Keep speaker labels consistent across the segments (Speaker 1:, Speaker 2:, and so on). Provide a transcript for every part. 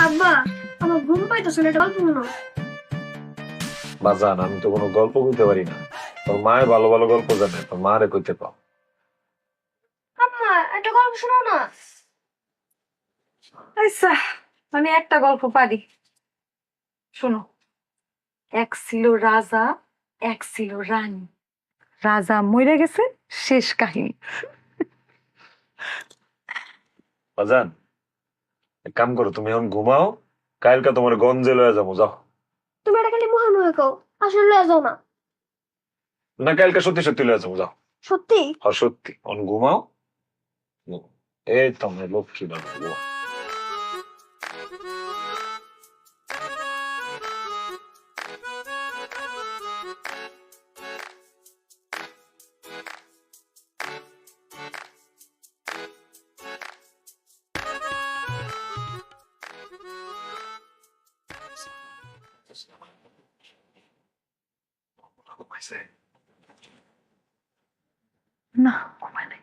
Speaker 1: আব্বা, আমার ঘুম পাইতেছে না, এটা গল্প মনে হয়।
Speaker 2: বাজান, আমি তো কোনো গল্প কইতে পারি না। তোর মায়ের ভালো ভালো গল্প জানে, তোর মারে কইতে পাও।
Speaker 1: আম্মা, একটা গল্প শোনাও না।
Speaker 3: আচ্ছা, আমি একটা গল্প পারি, শোনো। এক ছিল রাজা, এক ছিল রানী। রাজা মরে গেছে, শেষ কাহিনী।
Speaker 2: বাজান, এক কাম করো, তুমি এখন ঘুমাও। কালকে তোমার গঞ্জে লয়ে যাবো, যাও।
Speaker 1: তুমি এটা খালি মুখে মুখে কও, আসলে লয়ে যাও না।
Speaker 2: না, কালকে সত্যি সত্যি লয়ে যাবো, যাও।
Speaker 1: সত্যি?
Speaker 2: হ্যাঁ সত্যি, এখন ঘুমাও। ঘুমাও। এই তো আমার লক্ষ্মী বাবা, ঘুমাও। ঘুমাইছে?
Speaker 3: না, ঘুমায় নাই।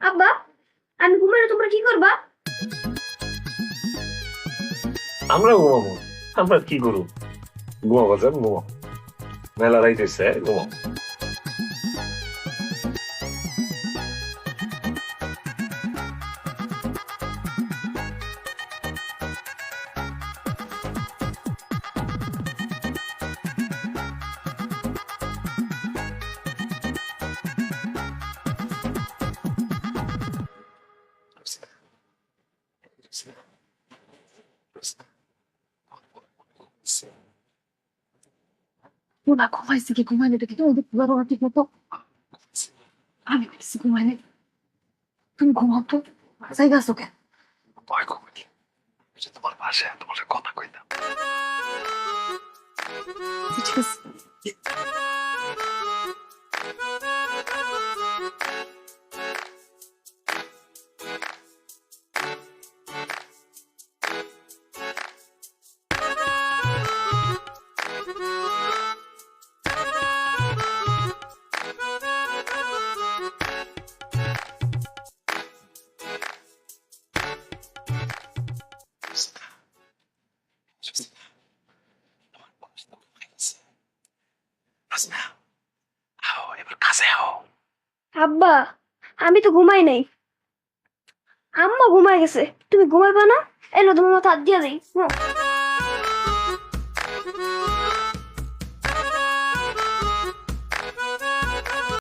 Speaker 1: আব্বা, আমি ঘুমাইলে তোমরা কি করবা?
Speaker 2: আমরা ঘুমাবো। আমরা কি করবো? ঘুমাও বাজান, ঘুমাও। মেলা রাইতেছে, ঘুমাও।
Speaker 3: না, ঘুমাইছি কি ঘুমাইনি এটা কি তুমি দেখতে পারো না ঠিক মতো? আমি বলছি ঘুমাইনি, তুমি ঘুমাও তো। জায়গা আছো কেন?
Speaker 2: ভয় করি। এই যে তোমার পাশে তোমার সাথে কথা কইতাম।
Speaker 3: আচ্ছা, ঠিক আছে।
Speaker 2: এবার কাছে আও।
Speaker 1: আব্বা, আমি তো ঘুমাই নাই। আম্মা ঘুমাই গেছে, তুমি ঘুমাইবা না? এলো তোমার মাথা হাত দিয়া দেই।